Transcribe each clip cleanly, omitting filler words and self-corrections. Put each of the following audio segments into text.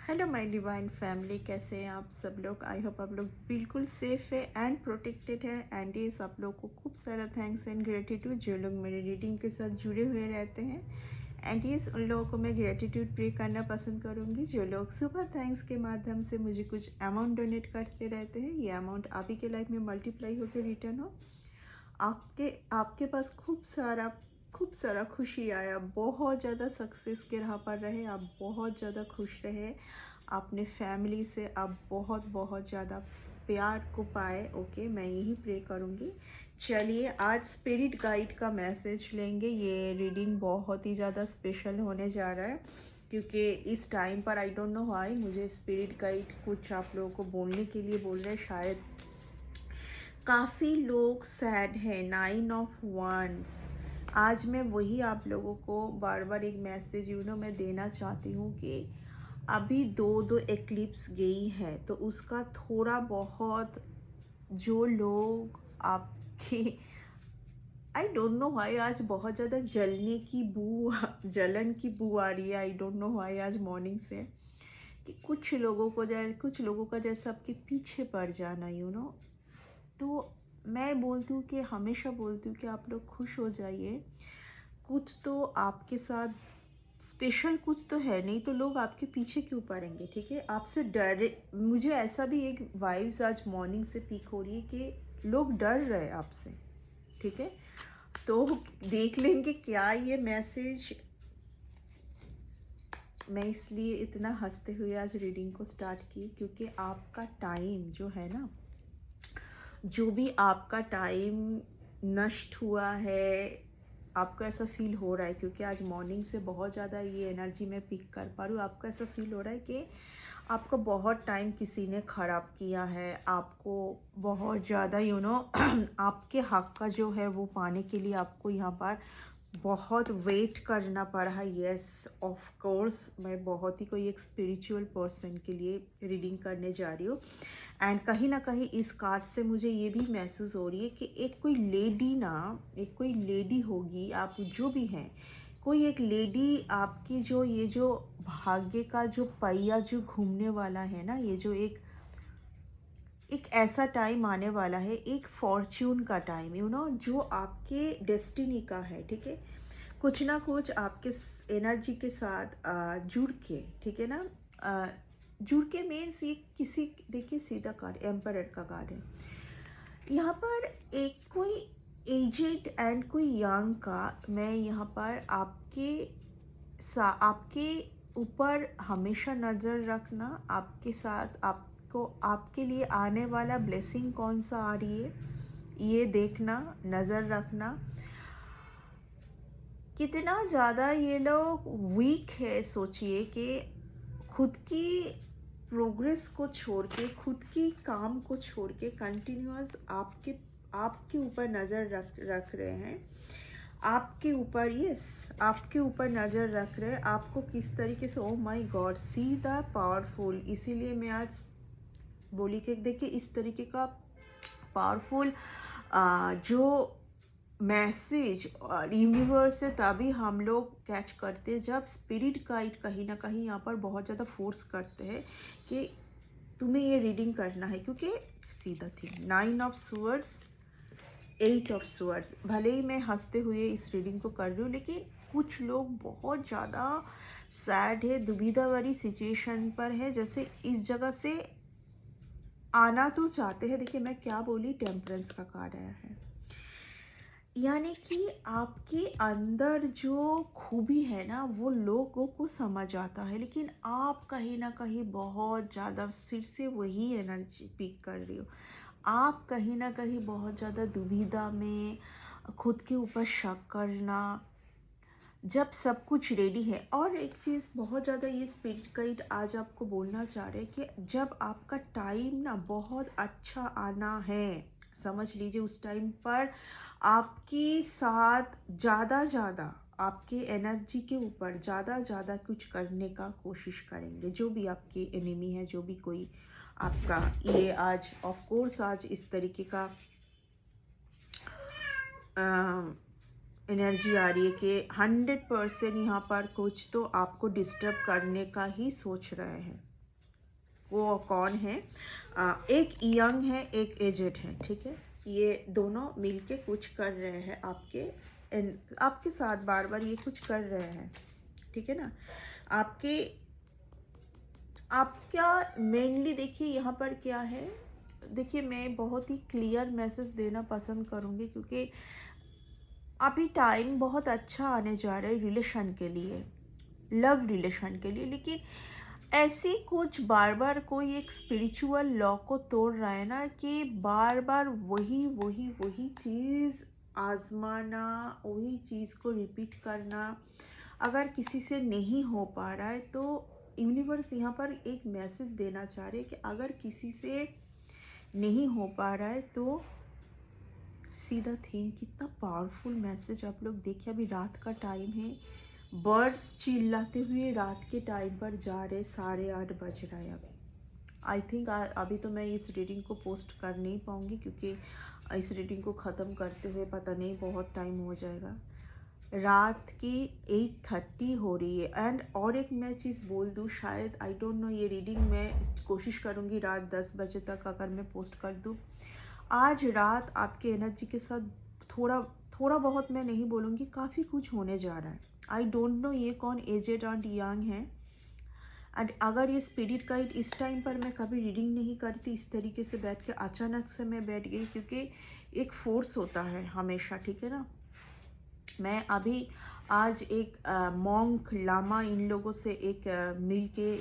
Hello my divine family, कैसे हैं आप सब लोग। आई होप आप लोग बिल्कुल सेफ है एंड प्रोटेक्टेड है। एंड ये आप लोग को खूब सारा थैंक्स एंड ग्रेटिट्यूड जो लोग मेरे रीडिंग के साथ जुड़े हुए रहते हैं। एंड ये उन लोगों को मैं ग्रेटिट्यूड प्रे करना पसंद करूँगी जो लोग सुपर थैंक्स के माध्यम से मुझे कुछ अमाउंट डोनेट करते रहते हैं। ये अमाउंट आप ही के लाइफ में मल्टीप्लाई होकर रिटर्न हो। आपके आपके पास खूब सारा खुशी आया, बहुत ज़्यादा सक्सेस के राह पर रहे, आप बहुत ज़्यादा खुश रहे, अपने फैमिली से आप बहुत बहुत ज़्यादा प्यार को पाए। ओके, मैं यही प्रे करूँगी। चलिए आज स्पिरिट गाइड का मैसेज लेंगे। ये रीडिंग बहुत ही ज़्यादा स्पेशल होने जा रहा है क्योंकि इस टाइम पर आई डोंट नो व्हाई मुझे स्पिरिट गाइड कुछ आप लोगों को बोलने के लिए बोल रहे हैं। शायद काफ़ी लोग सैड हैं। 9 ऑफ वंस। आज मैं वही आप लोगों को बार बार एक मैसेज मैं देना चाहती हूँ कि अभी दो एक्लिप्स गई है तो उसका थोड़ा बहुत जो लोग आपके आई डोंट नो व्हाई आज बहुत ज़्यादा जलन की बू आ रही है। आई डोंट नो व्हाई आज मॉर्निंग से कि कुछ लोगों का जैसा आपके पीछे पड़ जाना तो मैं बोलती हूँ कि हमेशा बोलती हूँ कि आप लोग खुश हो जाइए। कुछ तो आपके साथ स्पेशल कुछ तो है, नहीं तो लोग आपके पीछे क्यों पड़ेंगे। ठीक है, आपसे डर मुझे ऐसा भी एक वाइब्स आज मॉर्निंग से पीक हो रही है कि लोग डर रहे हैं आपसे। ठीक है, तो देख लेंगे क्या ये मैसेज। मैं इसलिए इतना हंसते हुए आज रीडिंग को स्टार्ट की क्योंकि आपका टाइम जो है ना, जो भी आपका टाइम नष्ट हुआ है, आपको ऐसा फील हो रहा है क्योंकि आज मॉर्निंग से बहुत ज़्यादा ये एनर्जी मैं पिक कर पा रही हूँ। आपको ऐसा फील हो रहा है कि आपका बहुत टाइम किसी ने ख़राब किया है, आपको बहुत ज़्यादा आपके हक का जो है वो पाने के लिए आपको यहाँ पर बहुत वेट करना पड़ा है। यस, ऑफ कोर्स मैं बहुत ही कोई एक स्पिरिचुअल पर्सन के लिए रीडिंग करने जा रही हूँ। एंड कहीं ना कहीं इस कार्ड से मुझे ये भी महसूस हो रही है कि एक कोई लेडी होगी, आप जो भी हैं, कोई एक लेडी आपकी जो ये जो भाग्य का जो पहिया जो घूमने वाला है ना, ये जो एक ऐसा टाइम आने वाला है, एक फॉर्च्यून का टाइम जो आपके डेस्टिनी का है। ठीक है, कुछ ना कुछ आपके एनर्जी के साथ जुड़ के, ठीक है ना, जुड़ के मीन्स ये किसी, देखिए सीधा कार्ड एम्परर का कार्ड है यहाँ पर। एक कोई एजेड एंड कोई यंग का, मैं यहाँ पर आपके ऊपर हमेशा नज़र रखना, आपके साथ आपको आपके लिए आने वाला ब्लेसिंग कौन सा आ रही है ये देखना, नज़र रखना। कितना ज़्यादा ये लोग वीक है, सोचिए कि खुद की प्रोग्रेस को छोड़ के, खुद की काम को छोड़ के कंटिन्यूअस आपके आपके ऊपर नज़र रख रहे हैं, आपके ऊपर, यस, आपके ऊपर नज़र रख रहे हैं आपको किस तरीके से। Oh my God, see the powerful. इसीलिए मैं आज बोली कि देखिए इस तरीके का पावरफुल जो मैसेज और यूनिवर्स से तभी हम लोग कैच करते हैं जब स्पिरिट गाइड कहीं ना कहीं यहाँ पर बहुत ज़्यादा फोर्स करते हैं कि तुम्हें ये रीडिंग करना है। क्योंकि सीधा थी 9 ऑफ स्वर्ड्स, 8 ऑफ स्वर्ड्स। भले ही मैं हंसते हुए इस रीडिंग को कर रही हूँ लेकिन कुछ लोग बहुत ज़्यादा सैड है, दुविधा वाली सिचुएशन पर है, जैसे इस जगह से आना तो चाहते हैं। देखिए मैं क्या बोली, टेम्परेंस का कार्ड आया है, यानी कि आपके अंदर जो खूबी है ना वो लोगों को समझ आता है, लेकिन आप कहीं ना कहीं बहुत ज़्यादा फिर से वही एनर्जी पिक कर रही हो। आप कहीं ना कहीं बहुत ज़्यादा दुविधा में, खुद के ऊपर शक करना, जब सब कुछ रेडी है। और एक चीज़ बहुत ज़्यादा ये स्पिरिट गाइड आज आपको बोलना चाह रहे हैं कि जब आपका टाइम ना बहुत अच्छा आना है, समझ लीजिए उस टाइम पर आपके साथ ज़्यादा आपके एनर्जी के ऊपर ज़्यादा कुछ करने का कोशिश करेंगे जो भी आपके एनिमी है, जो भी कोई आपका ये आज ऑफ कोर्स आज इस तरीके का एनर्जी आ रही है कि 100% यहाँ पर कुछ तो आपको डिस्टर्ब करने का ही सोच रहे हैं। वो कौन है? एक यंग है, एक एजेड है, ठीक है? ये दोनों मिलके कुछ कर रहे हैं आपके साथ, बार बार ये कुछ कर रहे हैं, ठीक है ना? आपके आप क्या मेनली देखिए यहाँ पर क्या है, देखिए मैं बहुत ही क्लियर मैसेज देना पसंद करूँगी, क्योंकि अभी टाइम बहुत अच्छा आने जा रहा है रिलेशन के लिए, लव रिलेशन के लिए। लेकिन ऐसी कुछ बार बार कोई एक स्पिरिचुअल लॉ को तोड़ रहा है ना, कि बार बार वही वही वही चीज़ आजमाना, वही चीज़ को रिपीट करना। अगर किसी से नहीं हो पा रहा है तो यूनिवर्स यहाँ पर एक मैसेज देना चाह रहे हैं कि अगर किसी से नहीं हो पा रहा है तो सी द थिंग। कितना पावरफुल मैसेज आप लोग देखिए। अभी रात का टाइम है, बर्ड्स चिल्लाते हुए रात के टाइम पर जा रहे, 8:30 बज रहा है अभी। आई थिंक अभी तो मैं इस रीडिंग को पोस्ट कर नहीं पाऊँगी, क्योंकि इस रीडिंग को ख़त्म करते हुए पता नहीं बहुत टाइम हो जाएगा। रात की 8:30 हो रही है। एंड और एक मैं चीज़ बोल दूँ, शायद आई डोंट नो, ये रीडिंग मैं कोशिश करूँगी रात 10 बजे तक अगर मैं पोस्ट कर दूँ। आज रात आपके एनर्जी के साथ थोड़ा थोड़ा बहुत, मैं नहीं बोलूँगी, काफ़ी कुछ होने जा रहा है। आई डोंट नो ये कौन एजेड एंड यंग है। एंड अगर ये स्पिरिट गाइड, इस टाइम पर मैं कभी रीडिंग नहीं करती इस तरीके से बैठ के, अचानक से मैं बैठ गई, क्योंकि एक फोर्स होता है हमेशा, ठीक है ना? मैं अभी आज एक मॉन्क लामा इन लोगों से एक मिल के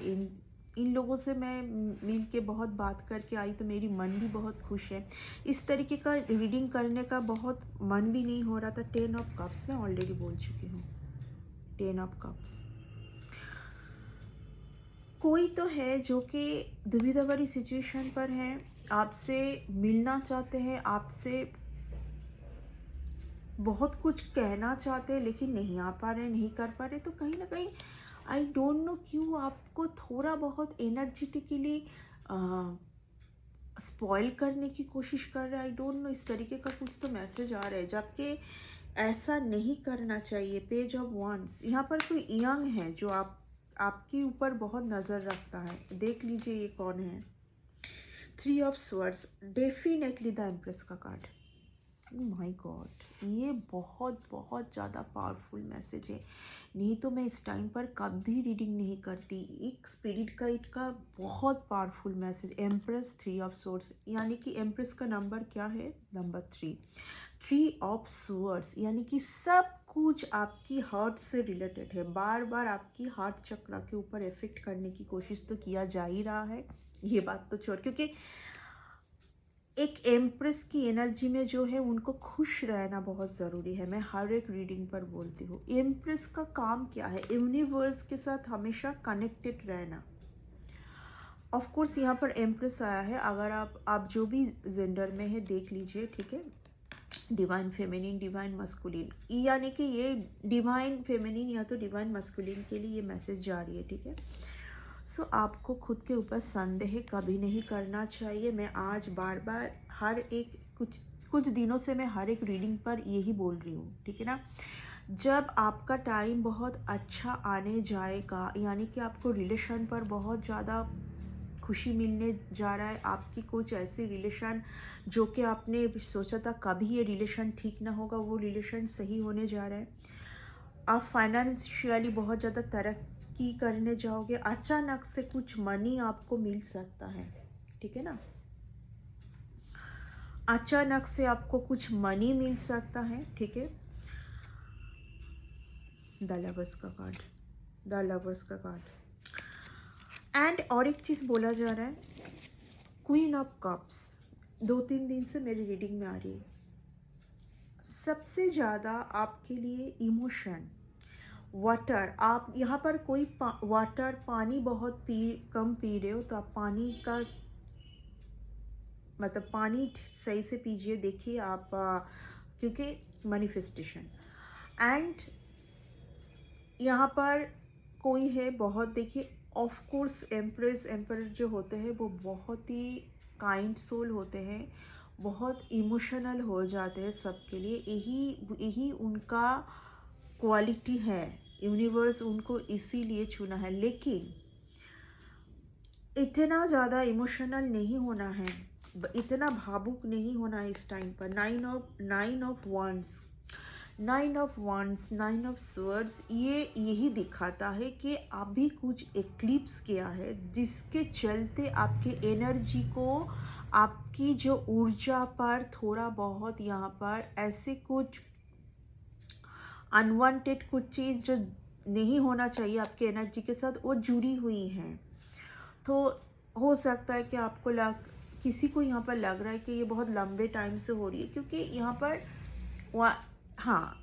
इन लोगों से मैं मिल के बहुत बात करके आई, तो मेरी मन भी बहुत खुश है। इस तरीके का रीडिंग करने का बहुत मन भी नहीं हो रहा था। 10 ऑफ कप्स मैं ऑलरेडी बोल चुकी हूँ। 10 ऑफ कप्स, कोई तो है जो कि दुविधा भरी सिचुएशन पर है, आपसे मिलना चाहते हैं, आपसे बहुत कुछ कहना चाहते हैं, लेकिन नहीं आ पा रहे, नहीं कर पा रहे। तो कहीं ना कहीं आई डोंट नो क्यों आपको थोड़ा बहुत एनर्जेटिकली स्पॉइल करने की कोशिश कर रहा है। आई डोंट नो, इस तरीके का कुछ तो मैसेज आ रहा है, जबकि ऐसा नहीं करना चाहिए। पेज ऑफ wands, यहाँ पर कोई यंग है जो आपके ऊपर बहुत नज़र रखता है। देख लीजिए ये कौन है। 3 of swords, definitely the empress का कार्ड। माय गॉड, ये बहुत बहुत ज़्यादा पावरफुल मैसेज है। नहीं तो मैं इस टाइम पर कभी रीडिंग नहीं करती। एक स्पिरिट गाइड का बहुत powerful message. Empress, 3 of swords, यानी कि एम्प्रेस का नंबर क्या है? नंबर 3। 3 ऑफ सोर्ड्स यानी कि सब कुछ आपकी हार्ट से रिलेटेड है। बार बार आपकी हार्ट चक्र के ऊपर इफेक्ट करने की कोशिश तो किया जा ही रहा है, ये बात तो छोड़, क्योंकि एक एम्प्रेस की एनर्जी में जो है उनको खुश रहना बहुत ज़रूरी है। मैं हर एक रीडिंग पर बोलती हूँ, एम्प्रेस का काम क्या है? यूनिवर्स के साथ हमेशा कनेक्टेड रहना। ऑफ कोर्स यहाँ पर एम्प्रेस आया है। अगर आप जो भी जेंडर में है देख लीजिए, ठीक है? डिवाइन फेमिनिन, डिवाइन मस्कुलिन, यानी कि ये डिवाइन फेमिनिन या तो डिवाइन मस्कुलिन के लिए ये मैसेज जा रही है, ठीक है? सो आपको खुद के ऊपर संदेह कभी नहीं करना चाहिए। मैं आज बार बार हर एक कुछ दिनों से मैं हर एक रीडिंग पर यही बोल रही हूँ, ठीक है ना? जब आपका टाइम बहुत अच्छा आने जाएगा, यानी कि आपको रिलेशन पर बहुत ज़्यादा खुशी मिलने जा रहा है, आपकी कुछ ऐसी रिलेशन जो कि आपने सोचा था कभी ये रिलेशन ठीक ना होगा, वो रिलेशन सही होने जा रहा है। आप फाइनेंशियली बहुत ज़्यादा तरक्की करने जाओगे। अचानक से कुछ मनी आपको मिल सकता है, ठीक है ना? अचानक से आपको कुछ मनी मिल सकता है, ठीक है? द लवर्स का कार्ड, द लवर्स का कार्ड। एंड और एक चीज़ बोला जा रहा है, क्वीन ऑफ कप्स 2-3 दिन से मेरी रीडिंग में आ रही है। सबसे ज़्यादा आपके लिए इमोशन, वाटर, आप यहाँ पर कोई वाटर, पानी बहुत कम पी रहे हो, तो आप पानी का मतलब पानी सही से पीजिए। देखिए आप क्योंकि मैनिफेस्टेशन। एंड यहाँ पर कोई है बहुत, देखिए ऑफ कोर्स एम्प्रेस एम्पर जो होते हैं वो बहुत ही काइंड सोल होते हैं, बहुत इमोशनल हो जाते हैं सबके लिए। यही उनका क्वालिटी है, यूनिवर्स उनको इसीलिए चुना है। लेकिन इतना ज़्यादा इमोशनल नहीं होना है, इतना भावुक नहीं होना है इस टाइम पर। नाइन ऑफ स्वर्ड्स ये यही दिखाता है कि अभी कुछ एक्लिप्स किया है, जिसके चलते आपके एनर्जी को, आपकी जो ऊर्जा पर थोड़ा बहुत यहाँ पर ऐसे कुछ अनवांटेड कुछ चीज़ जो नहीं होना चाहिए आपके एनर्जी के साथ, वो जुड़ी हुई हैं। तो हो सकता है कि आपको किसी को यहाँ पर लग रहा है कि ये बहुत लंबे टाइम से हो रही है, क्योंकि यहाँ पर हाँ,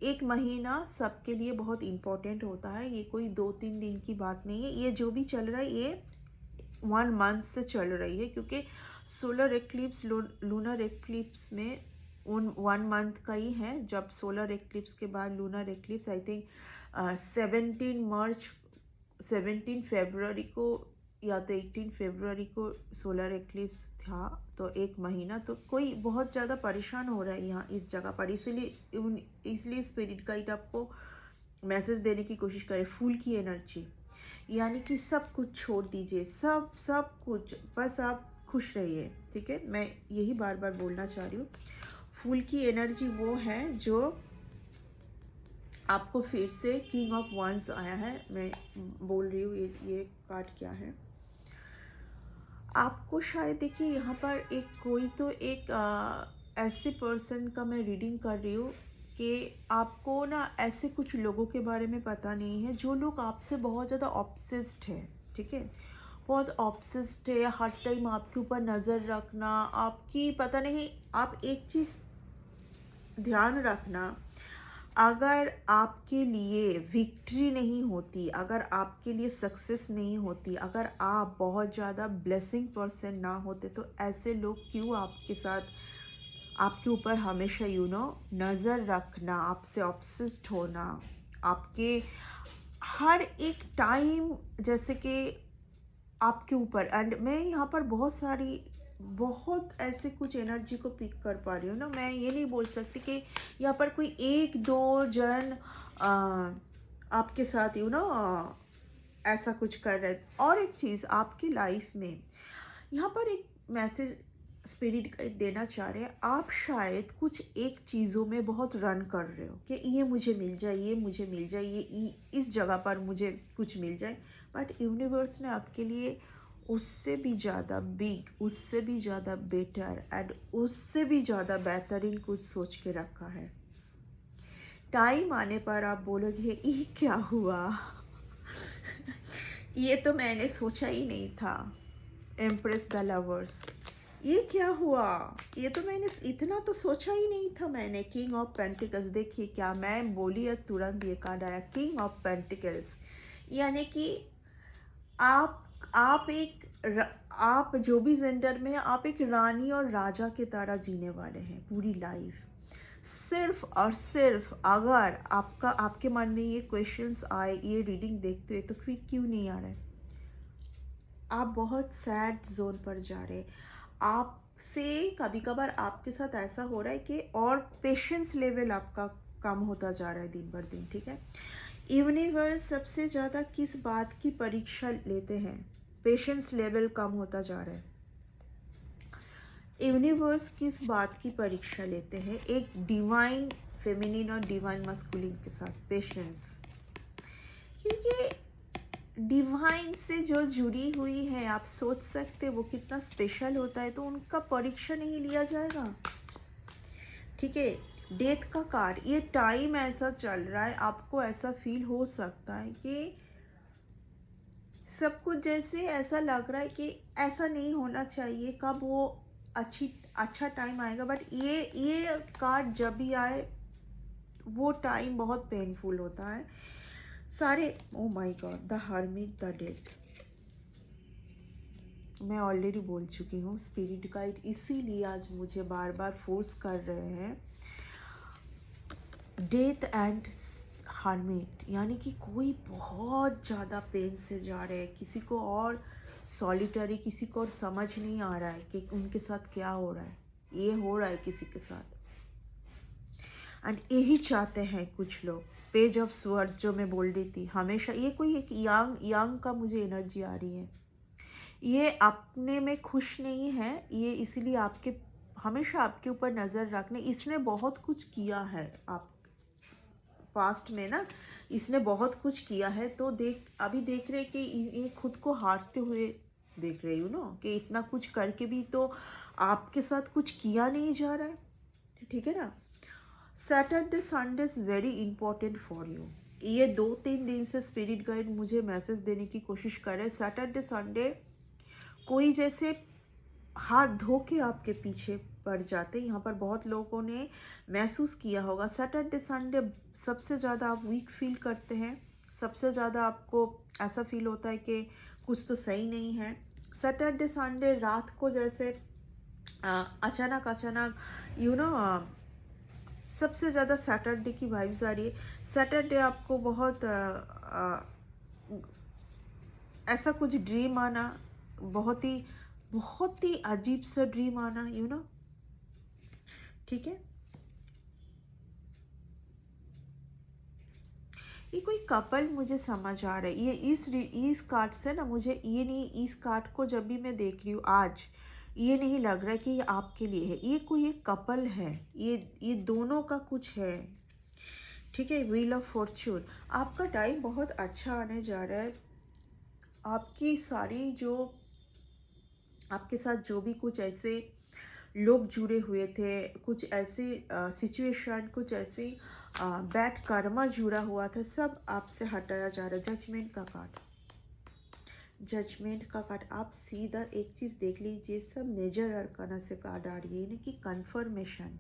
एक महीना सबके लिए बहुत इम्पोर्टेंट होता है। ये कोई 2-3 दिन की बात नहीं है। ये जो भी चल रहा है ये 1 मंथ से चल रही है, क्योंकि सोलर एक्लिप्स लूनर एक्लिप्स में उन 1 मंथ का ही है। जब सोलर एक्लिप्स के बाद लूनर एक्लिप्स, आई थिंक 17 फरवरी को या तो 18 फरवरी को सोलर एक्लिप्स था। तो एक महीना तो कोई बहुत ज़्यादा परेशान हो रहा है यहाँ इस जगह पर, इसलिए स्पिरिट गाइड आपको मैसेज देने की कोशिश करे। फूल की एनर्जी यानी कि सब कुछ छोड़ दीजिए, सब कुछ, बस आप खुश रहिए, ठीक है। मैं यही बार बार बोलना चाह रही हूँ। फूल की एनर्जी वो है जो आपको फिर से किंग ऑफ वंस आया है। मैं बोल रही हूँ ये कार्ड क्या है आपको। शायद देखिए यहाँ पर एक ऐसे पर्सन का मैं रीडिंग कर रही हूँ कि आपको ना ऐसे कुछ लोगों के बारे में पता नहीं है, जो लोग आपसे बहुत ज़्यादा ऑब्सेस्ड है, ठीक है। बहुत ऑब्सेस्ड है, हर टाइम आपके ऊपर नज़र रखना, आपकी पता नहीं। आप एक चीज़ ध्यान रखना, अगर आपके लिए विक्ट्री नहीं होती, अगर आपके लिए सक्सेस नहीं होती, अगर आप बहुत ज़्यादा ब्लेसिंग पर्सन ना होते, तो ऐसे लोग क्यों आपके साथ, आपके ऊपर हमेशा नज़र रखना, आपसे ऑब्सेस्ड होना, आपके हर एक टाइम जैसे कि आपके ऊपर। एंड मैं यहाँ पर बहुत ऐसे कुछ एनर्जी को पिक कर पा रही हूँ ना। मैं ये नहीं बोल सकती कि यहाँ पर कोई 1-2 जन आपके साथ ऐसा कुछ कर रहे। और एक चीज़ आपकी लाइफ में यहाँ पर एक मैसेज स्पिरिट देना चाह रहे हैं। आप शायद कुछ एक चीज़ों में बहुत रन कर रहे हो कि ये मुझे मिल जाए, ये मुझे मिल जाए, इस जगह पर मुझे कुछ मिल जाए, बट यूनिवर्स ने आपके लिए उससे भी ज़्यादा बिग, उससे भी ज़्यादा बेटर एंड उससे भी ज़्यादा बेहतरीन कुछ सोच के रखा है। टाइम आने पर आप बोलोगे ये क्या हुआ ये तो मैंने सोचा ही नहीं था। एम्प्रेस द लवर्स, ये क्या हुआ, ये तो मैंने इतना तो सोचा ही नहीं था मैंने। किंग ऑफ पेंटिकल्स, देखिए क्या मैं बोली है, तुरंत ये कार्ड आया, किंग ऑफ पेंटिकल्स। यानी कि आप जो भी जेंडर में, आप एक रानी और राजा की तरह जीने वाले हैं पूरी लाइफ। सिर्फ और सिर्फ अगर आपके मन में ये क्वेश्चंस आए ये रीडिंग देखते हुए, तो फिर क्यों नहीं आ रहा है? आप बहुत सैड जोन पर जा रहे हैं। आपसे कभी कभार आपके साथ ऐसा हो रहा है कि और पेशेंस लेवल आपका कम होता जा रहा है दिन भर दिन, ठीक है। यूनिवर्स सबसे ज़्यादा किस बात की परीक्षा लेते हैं? पेशेंस लेवल कम होता जा रहा है। यूनिवर्स किस बात की परीक्षा लेते हैं? एक डिवाइन फेमिनिन और डिवाइन मस्कुलिन के साथ पेशेंस, क्योंकि डिवाइन से जो जुड़ी हुई है, आप सोच सकते वो कितना स्पेशल होता है, तो उनका परीक्षा नहीं लिया जाएगा, ठीक है। डेथ का कार्ड, ये टाइम ऐसा चल रहा है, आपको ऐसा फील हो सकता है कि सब कुछ जैसे ऐसा लग रहा है कि ऐसा नहीं होना चाहिए, कब वो अच्छा टाइम आएगा। बट ये कार्ड जब भी आए वो टाइम बहुत पेनफुल होता है। सारे oh my God, the hermit, the death, मैं ऑलरेडी बोल चुकी हूँ। स्पिरिट गाइड इसीलिए आज मुझे बार बार फोर्स कर रहे हैं। डेथ एंड हर्मिट, यानी कि कोई बहुत ज़्यादा पेन से जा रहे हैं, किसी को और सॉलिटरी, किसी को और समझ नहीं आ रहा है कि उनके साथ क्या हो रहा है। ये हो रहा है किसी के साथ, एंड यही चाहते हैं कुछ लोग। पेज ऑफ स्वर्ड्स जो मैं बोल रही थी, हमेशा ये कोई एक यंग का मुझे एनर्जी आ रही है। ये अपने में खुश नहीं है, ये इसीलिए आपके हमेशा आपके ऊपर नज़र रखने, इसने बहुत कुछ किया है आप पास्ट में ना, इसने बहुत कुछ किया है, तो अभी देख रहे कि ये खुद को हारते हुए देख रही हूँ ना, कि इतना कुछ करके भी तो आपके साथ कुछ किया नहीं जा रहा है, ठीक है ना। Saturday Sunday is very important for you. ये 2-3 दिन से स्पिरिट गाइड मुझे मैसेज देने की कोशिश कर रहे हैं। सैटरडे संडे कोई जैसे हाथ धो के आपके पीछे पड़ जाते, यहाँ पर बहुत लोगों ने महसूस किया होगा। सैटरडे संडे सबसे ज़्यादा आप वीक फील करते हैं, सबसे ज़्यादा आपको ऐसा फील होता है कि कुछ तो सही नहीं है। सैटरडे संडे रात को जैसे अचानक अचानक यू नो सबसे ज़्यादा सैटरडे की वाइब्स आ रही है। सैटरडे आपको बहुत ऐसा कुछ ड्रीम आना, बहुत ही अजीब सा ड्रीम आना, ठीक है। ये कोई कपल मुझे समझ आ रहा है। ये इस कार्ड से ना मुझे ये नहीं, इस कार्ड को जब भी मैं देख रही हूँ आज, ये नहीं लग रहा है कि ये आपके लिए है। ये कोई एक कपल है, ये दोनों का कुछ है, ठीक है। व्हील ऑफ फॉर्च्यून, आपका टाइम बहुत अच्छा आने जा रहा है। आपकी सारी जो आपके साथ जो भी कुछ ऐसे लोग जुड़े हुए थे, कुछ ऐसे सिचुएशन, कुछ ऐसे बैड कर्मा जुड़ा हुआ था, सब आपसे हटाया जा रहा है। जजमेंट का कार्ड, जजमेंट का कार्ड। आप सीधा एक चीज़ देख लीजिए, सब मेजर अरकाना से कार्ड आ रही है, यानी कि कन्फर्मेशन,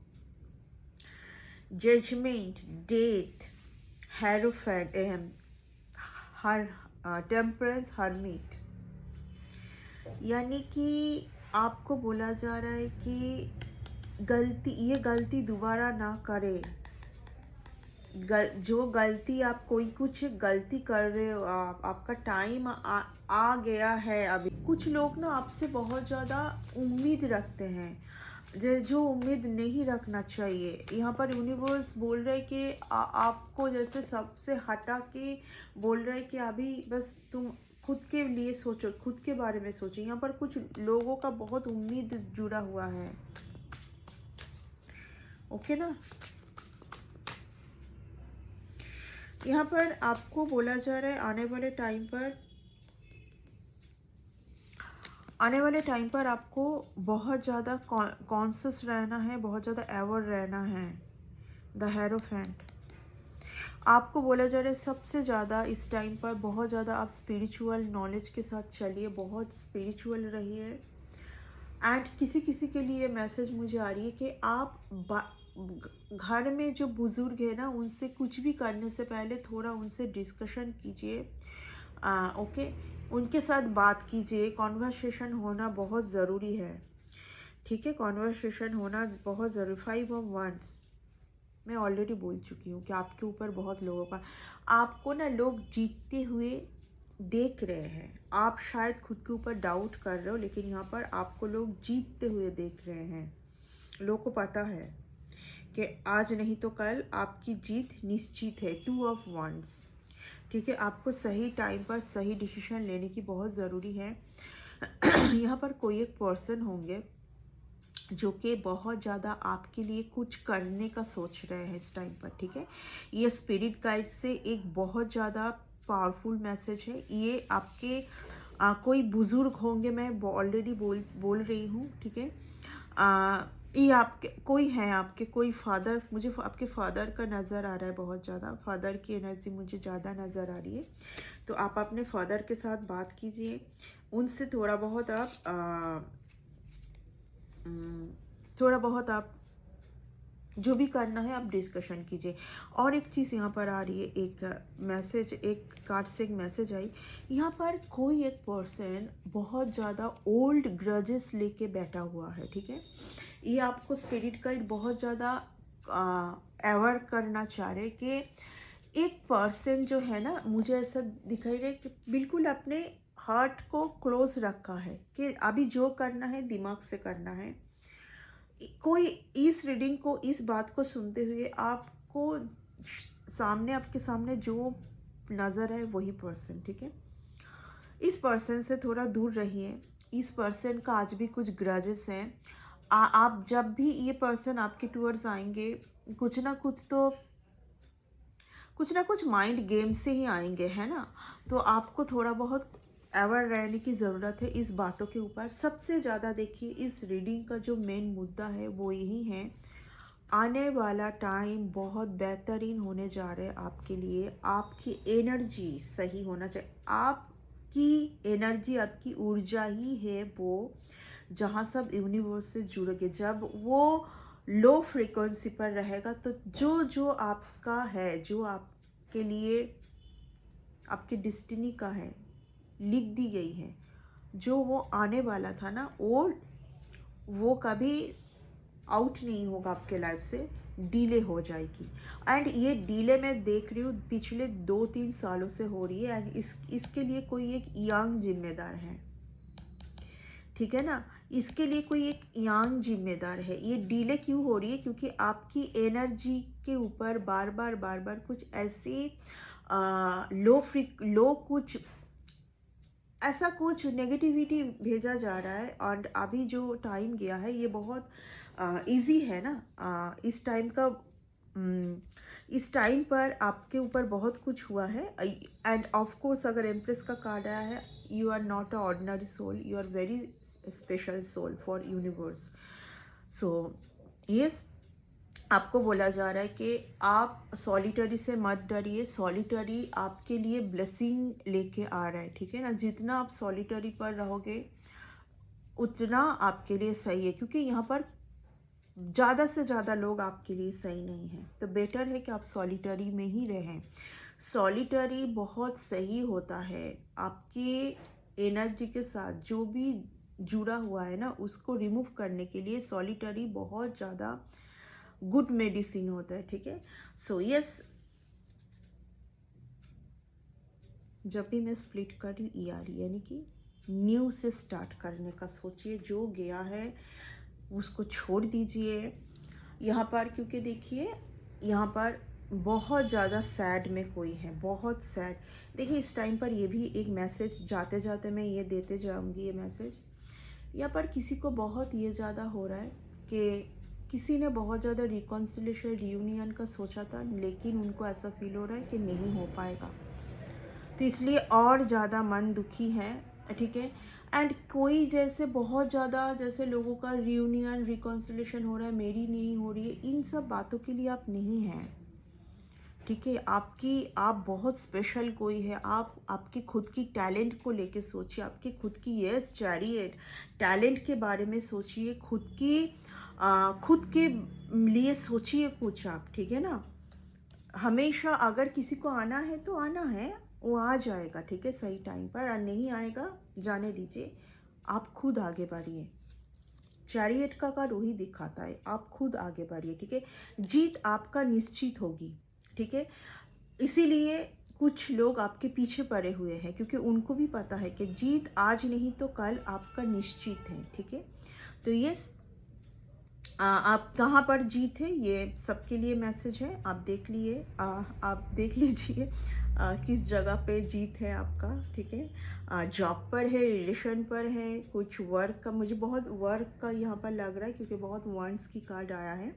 जजमेंट, डेथ, हेरोफेंट, हर टेम्परेंस, हर्मिट, यानी कि आपको बोला जा रहा है कि ये गलती दोबारा ना करे। जो गलती आप कुछ गलती कर रहे हो, आपका टाइम आ गया है। अभी कुछ लोग ना आपसे बहुत ज़्यादा उम्मीद रखते हैं, जो उम्मीद नहीं रखना चाहिए। यहाँ पर यूनिवर्स बोल रहे कि आपको जैसे सबसे हटा के बोल रहे कि अभी बस तुम खुद के लिए सोचो, खुद के बारे में सोचो। यहाँ पर कुछ लोगों का बहुत उम्मीद जुड़ा हुआ है, ओके ना। यहाँ पर आपको बोला जा रहा है आने वाले टाइम पर आपको बहुत ज़्यादा कॉन्शियस रहना है, बहुत ज़्यादा अवेयर रहना है। द हेरोफेंट, आपको बोला जा रहा है सबसे ज़्यादा इस टाइम पर बहुत ज़्यादा आप स्पिरिचुअल नॉलेज के साथ चलिए, बहुत स्पिरिचुअल रहिए। एंड किसी किसी के लिए मैसेज मुझे आ रही है कि आप घर में जो बुज़ुर्ग है ना, उनसे कुछ भी करने से पहले थोड़ा उनसे डिस्कशन कीजिए, ओके। उनके साथ बात कीजिए, कॉन्वर्सेशन होना बहुत ज़रूरी है, ठीक है। कॉन्वर्सेशन होना बहुत ज़रूरी। 5 ऑफ वंस, मैं ऑलरेडी बोल चुकी हूँ कि आपके ऊपर बहुत लोगों का, आपको ना लोग जीतते हुए देख रहे हैं। आप शायद खुद के ऊपर डाउट कर रहे हो, लेकिन यहाँ पर आपको लोग जीतते हुए देख रहे हैं। लोगों को पता है कि आज नहीं तो कल आपकी जीत निश्चित है। 2 ऑफ वंस, ठीक है। आपको सही टाइम पर सही डिसीजन लेने की बहुत ज़रूरी है। यहाँ पर कोई एक पर्सन होंगे जो कि बहुत ज़्यादा आपके लिए कुछ करने का सोच रहे हैं इस टाइम पर, ठीक है। ये स्पिरिट गाइड से एक बहुत ज़्यादा पावरफुल मैसेज है। ये आपके कोई बुज़ुर्ग होंगे, मैं ऑलरेडी बोल रही हूँ, ठीक है। ये आपके कोई है, आपके कोई फादर, मुझे आपके फादर का नज़र आ रहा है, बहुत ज़्यादा फादर की एनर्जी मुझे ज़्यादा नज़र आ रही है। तो आप अपने फादर के साथ बात कीजिए, उनसे थोड़ा बहुत आप जो भी करना है आप डिस्कशन कीजिए। और एक चीज़ यहाँ पर आ रही है, एक कार्ड से एक मैसेज आई। यहाँ पर कोई एक पर्सन बहुत ज़्यादा ओल्ड ग्रजेस लेके बैठा हुआ है, ठीक है। ये आपको स्पिरिट गाइड बहुत ज़्यादा अवेयर करना चाह रहे कि एक पर्सन जो है ना, मुझे ऐसा दिखाई दे कि बिल्कुल अपने हार्ट को क्लोज रखा है कि अभी जो करना है दिमाग से करना है। कोई इस रीडिंग को, इस बात को सुनते हुए आपको आपके सामने जो नज़र है वही पर्सन, ठीक है। इस पर्सन से थोड़ा दूर रहिए, इस पर्सन का आज भी कुछ ग्रजेस हैं। आप जब भी ये पर्सन आपके टूवर्ड्स आएंगे, कुछ ना कुछ तो कुछ ना कुछ माइंड गेम से ही आएंगे, है ना। तो आपको थोड़ा बहुत अवेयर रहने की ज़रूरत है इस बातों के ऊपर। सबसे ज़्यादा देखिए, इस रीडिंग का जो मेन मुद्दा है वो यही है, आने वाला टाइम बहुत बेहतरीन होने जा रहा है आपके लिए। आपकी एनर्जी सही होना चाहिए। आपकी एनर्जी, आपकी ऊर्जा ही है वो जहाँ सब यूनिवर्स से जुड़ोगे। जब वो लो फ्रिक्वेंसी पर रहेगा तो जो जो आपका है, जो आपके लिए आपके डिस्टिनी का है, लिख दी गई है, जो वो आने वाला था ना, वो कभी आउट नहीं होगा आपके लाइफ से, डीले हो जाएगी। एंड ये डीले मैं देख रही हूँ पिछले 2-3 सालों से हो रही है। एंड इसके लिए कोई एक यंग जिम्मेदार है, ठीक है ना। इसके लिए कोई एक यंग जिम्मेदार है। ये डीले क्यों हो रही है? क्योंकि आपकी एनर्जी के ऊपर बार बार कुछ ऐसे लो कुछ ऐसा कुछ नेगेटिविटी भेजा जा रहा है। और अभी जो टाइम गया है ये बहुत इजी है ना। इस टाइम का इस टाइम पर आपके ऊपर बहुत कुछ हुआ है। एंड ऑफ कोर्स अगर एम्प्रेस का कार्ड आया है, you are not a ordinary soul, you are very special soul for universe. So yes, आपको बोला जा रहा है कि आप सॉलिटरी से मत डरिए। सॉलिटरी आपके लिए ब्लेसिंग लेके आ रहा है, ठीक है ना। जितना आप सॉलिटरी पर रहोगे उतना आपके लिए सही है, क्योंकि यहाँ पर ज़्यादा से ज़्यादा लोग आपके लिए सही नहीं हैं। तो बेटर है कि आप सॉलिटरी में ही रहें। सॉलिटरी बहुत सही होता है। आपकी एनर्जी के साथ जो भी जुड़ा हुआ है ना, उसको रिमूव करने के लिए सॉलिटरी बहुत ज़्यादा गुड मेडिसिन होता है, ठीक है। सो यस, जब भी मैं स्प्लिट कर रही हूँ ER यानी कि न्यू से स्टार्ट करने का सोचिए। जो गया है उसको छोड़ दीजिए यहाँ पर, क्योंकि देखिए यहाँ पर बहुत ज़्यादा सैड में कोई है, बहुत सैड। देखिए इस टाइम पर ये भी एक मैसेज जाते जाते मैं ये देते जाऊँगी। ये मैसेज यहाँ पर किसी को बहुत ये ज़्यादा हो रहा है कि किसी ने बहुत ज़्यादा रिकॉन्सिलेशन रियूनियन का सोचा था, लेकिन उनको ऐसा फील हो रहा है कि नहीं हो पाएगा, तो इसलिए और ज़्यादा मन दुखी है, ठीक है। एंड कोई जैसे बहुत ज़्यादा जैसे लोगों का रियूनियन रिकॉन्सिलेशन हो रहा है, मेरी नहीं हो रही है, इन सब बातों के लिए आप नहीं हैं, ठीक है। आप बहुत स्पेशल कोई है। आप आपके खुद की टैलेंट को लेके सोचिए, आपके खुद की यस चैरियट टैलेंट के बारे में सोचिए, खुद के लिए सोचिए कुछ आप, ठीक है ना। हमेशा अगर किसी को आना है तो आना है, वो आ जाएगा, ठीक है, सही टाइम पर। और नहीं आएगा, जाने दीजिए। आप खुद आगे बढ़िए। चैरियट का कार्ड वही दिखाता है, आप खुद आगे बढ़िए, ठीक है। जीत आपका निश्चित होगी, ठीक है। इसीलिए कुछ लोग आपके पीछे पड़े हुए हैं, क्योंकि उनको भी पता है कि जीत आज नहीं तो कल आपका निश्चित है, ठीक है। तो ये आप कहाँ पर जीत है, ये सबके लिए मैसेज है। आप देख लिए, आप देख लीजिए किस जगह पे जीत है आपका, ठीक है। जॉब पर है, रिलेशन पर है, कुछ वर्क का, मुझे बहुत वर्क का यहाँ पर लग रहा है, क्योंकि बहुत वंस की कार्ड आया है।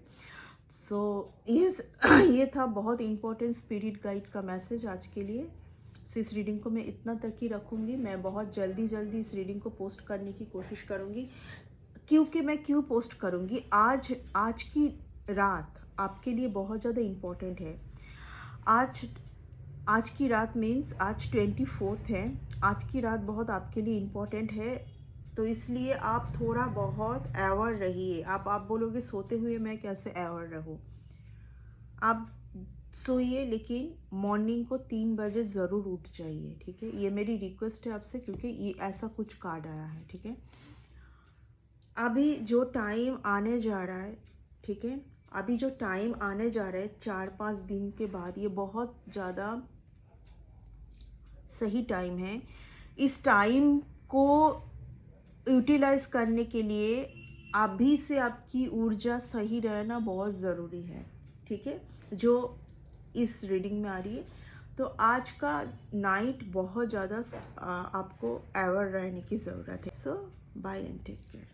सो ये था बहुत इम्पोर्टेंट स्पिरिट गाइड का मैसेज आज के लिए। सो इस रीडिंग को मैं इतना तक ही रखूँगी। मैं बहुत जल्दी इस रीडिंग को पोस्ट करने की कोशिश करूँगी, क्योंकि मैं क्यों पोस्ट करूँगी, आज की रात आपके लिए बहुत ज़्यादा इम्पोर्टेंट है। आज की रात मीन्स आज 24 है। आज की रात बहुत आपके लिए इम्पोर्टेंट है, तो इसलिए आप थोड़ा बहुत अवेयर रहिए। आप बोलोगे सोते हुए मैं कैसे अवेयर रहूँ, आप सोइए, लेकिन मॉर्निंग को 3 बजे ज़रूर उठ जाइए, ठीक है। ये मेरी रिक्वेस्ट है आपसे, क्योंकि ये ऐसा कुछ कार्ड आया है, ठीक है। अभी जो टाइम आने जा रहा है, ठीक है, अभी जो टाइम आने जा रहा है 4-5 दिन के बाद, ये बहुत ज़्यादा सही टाइम है। इस टाइम को यूटिलाइज करने के लिए अभी से आपकी ऊर्जा सही रहना बहुत ज़रूरी है, ठीक है, जो इस रीडिंग में आ रही है। तो आज का नाइट बहुत ज़्यादा आपको एवर रहने की ज़रूरत है। सो बाय एंड टेक केयर।